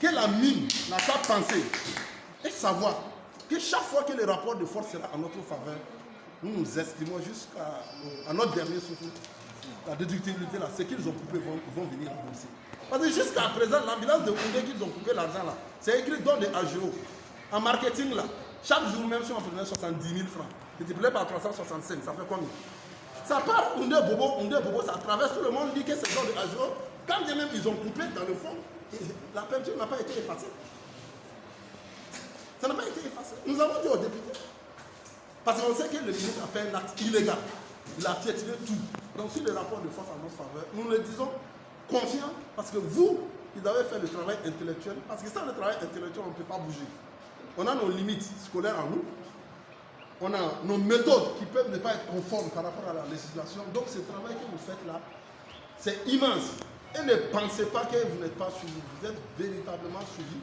que la mine n'a pas pensé et savoir que chaque fois que le rapport de force sera en notre faveur, nous estimons jusqu'à notre dernier souffle, la déductibilité là, ce qu'ils ont coupé vont venir rembourser. Parce que jusqu'à présent, l'ambulance de Koundé qu'ils ont coupé l'argent là, c'est écrit dans des AGO. En marketing là, chaque jour même si on prenait 70 000 francs, multiplié par 365, ça fait combien? Ça part Koundé Bobo, ça traverse tout le monde, dit que c'est dans des AGO. Quand bien même ils ont coupé dans le fond, la peinture n'a pas été effacée. Ça n'a pas été effacé. Nous avons dit aux députés. Parce qu'on sait que le ministre a fait un acte illégal. Il a piétiné tout. Donc si le rapport de force en notre faveur, nous le disons confiants parce que vous, vous avez fait le travail intellectuel. Parce que sans le travail intellectuel, on ne peut pas bouger. On a nos limites scolaires en nous. On a nos méthodes qui peuvent ne pas être conformes par rapport à la législation. Donc ce travail que vous faites là, c'est immense. Et ne pensez pas que vous n'êtes pas suivi. Vous êtes véritablement suivi.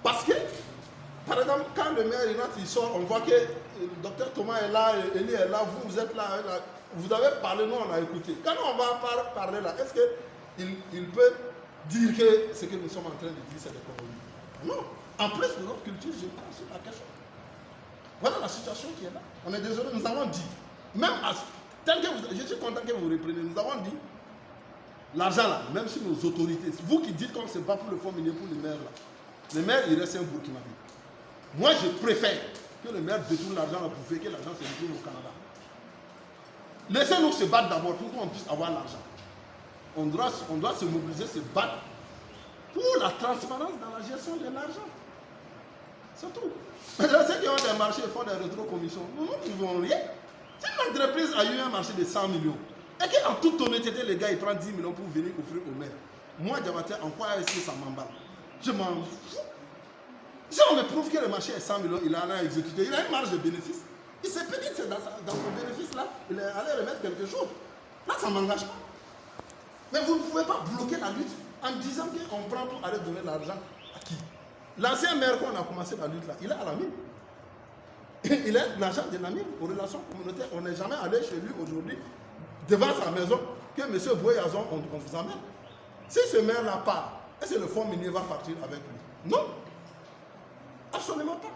Parce que, par exemple, quand le maire il sort, on voit que le docteur Thomas est là, Elie est là, vous êtes là, vous avez parlé, nous on a écouté. Quand on va parler là, est-ce qu'il peut dire que ce que nous sommes en train de dire, c'est des conneries? Non. En plus de notre culture, je parle sur la question. Voilà la situation qui est là. On est désolé, nous avons dit, même tel que vous, je suis content que vous repreniez, nous avons dit, l'argent là, même si nos autorités, vous qui dites qu'on ne se bat pour le fonds minier pour les maires là, le maire il reste un Burkinabé. Moi je préfère que le maire détourne l'argent là pour faire que l'argent se retrouve au Canada. Laissez-nous se battre d'abord pour qu'on puisse avoir l'argent. On doit se mobiliser, se battre pour la transparence dans la gestion de l'argent. C'est tout. Mais ceux qui ont des marchés font des rétrocommissions. Nous ne pouvons rien. Si une entreprise a eu un marché de 100 millions, et qu'en toute honnêteté, les gars, ils prennent 10 millions pour venir offrir au maire. Moi, Diabaté, en quoi est-ce que ça m'emballe? Je m'en fous. Si on me prouve que le marché est 100 millions, il en a exécuté, il a une marge de bénéfice. Il s'est peut dire que dans son bénéfice-là, il est allé remettre quelque chose. Là, ça ne m'engage pas. Mais vous ne pouvez pas bloquer la lutte en disant qu'on prend pour aller donner l'argent à qui? L'ancien maire, quand on a commencé la lutte là, il est à la mine. Il est l'agent de la mine aux relations communautaires. On n'est jamais allé chez lui aujourd'hui, devant sa maison, que M. Boyazon, on vous amène. Si ce maire-là part, est-ce que le fonds minier va partir avec lui? Non. Absolument pas.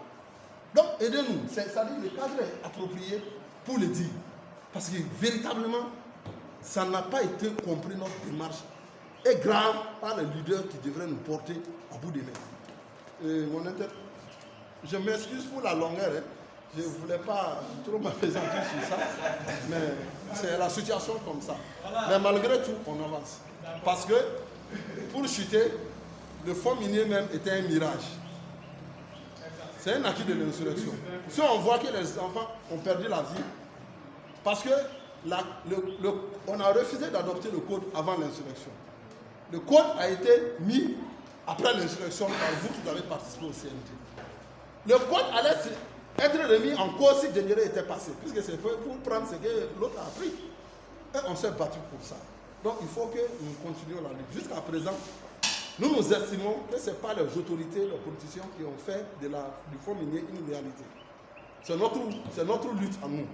Donc, aidez-nous. Ça dit le cadre est approprié pour le dire. Parce que véritablement, ça n'a pas été compris, notre démarche est grave par les leaders qui devraient nous porter à bout des mains. Je m'excuse pour la longueur. Hein. Je ne voulais pas trop m'apaisantir sur ça. Mais c'est la situation comme ça. Mais malgré tout, on avance. Parce que pour chuter, le fonds minier même était un mirage. C'est un acquis de l'insurrection. Si on voit que les enfants ont perdu la vie, parce que on a refusé d'adopter le code avant l'insurrection. Le code a été mis après l'insurrection par vous qui avez participé au CNT. Le code allait être remis en cause si Deniere était passé, puisque c'est pour prendre ce que l'autre a pris. Et on s'est battu pour ça. Donc il faut que nous continuions la lutte. Jusqu'à présent, nous estimons que ce n'est pas les autorités, les politiciens qui ont fait du fonds minier une réalité. C'est notre lutte à nous.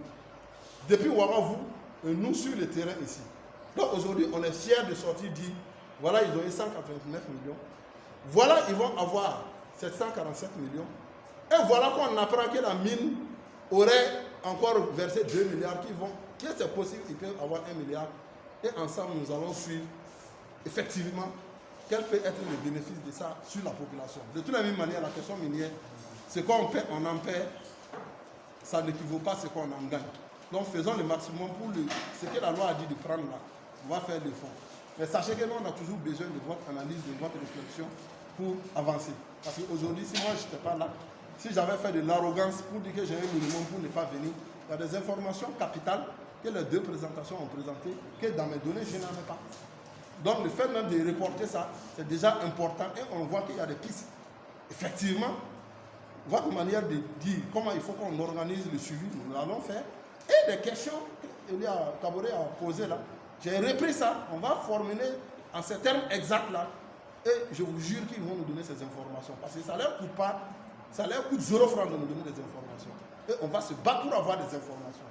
Depuis Ouagadougou, nous sur le terrain ici. Donc aujourd'hui, on est fiers de sortir dire, voilà, ils ont eu 189 millions. Voilà, ils vont avoir 747 millions. Et voilà qu'on apprend que la mine aurait encore versé 2 milliards que c'est possible qu'ils peuvent avoir 1 milliard. Et ensemble, nous allons suivre effectivement quel peut être le bénéfice de ça sur la population. De toute la même manière, la question minière, ce qu'on paie, on en paie, ça n'équivaut pas à ce qu'on en gagne. Donc faisons le maximum pour ce que la loi a dit de prendre là. On va faire des fonds. Mais sachez que nous, on a toujours besoin de votre analyse, de votre réflexion pour avancer. Parce qu'aujourd'hui, si moi je n'étais pas là, si j'avais fait de l'arrogance pour dire que j'ai un minimum pour ne pas venir, il y a des informations capitales que les deux présentations ont présentées, que dans mes données, je n'en ai pas. Donc le fait même de reporter ça, c'est déjà important et on voit qu'il y a des pistes. Effectivement, votre manière de dire comment il faut qu'on organise le suivi, nous l'allons faire. Et des questions qu'Elia Kaboré a posées là, j'ai repris ça, on va formuler en ces termes exacts là, et je vous jure qu'ils vont nous donner ces informations. Parce que ça ne leur coûte pas, ça leur coûte 0 francs de nous donner des informations. Et on va se battre pour avoir des informations.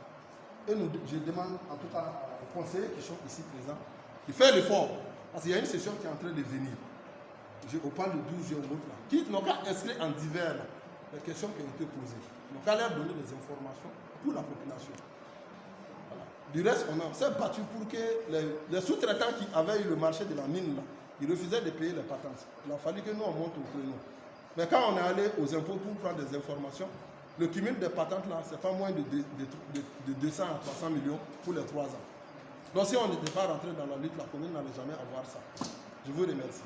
Et je demande en tout cas aux conseillers qui sont ici présents, de faire l'effort. Parce qu'il y a une session qui est en train de venir. On parle de 12 jeunes là, qui n'ont qu'à inscrire en divers là, les questions qui ont été posées. Ils n'ont qu'à leur donner des informations pour la population. Voilà. Du reste, on s'est battu pour que les sous-traitants qui avaient eu le marché de la mine là, ils refusaient de payer les patentes. Il a fallu que nous on monte au créneau. Mais quand on est allé aux impôts pour prendre des informations, le cumul des patentes là, c'est pas moins de 200 à 300 millions pour les 3 ans. Donc si on n'était pas rentré dans la lutte, la commune n'allait jamais avoir ça. Je vous remercie.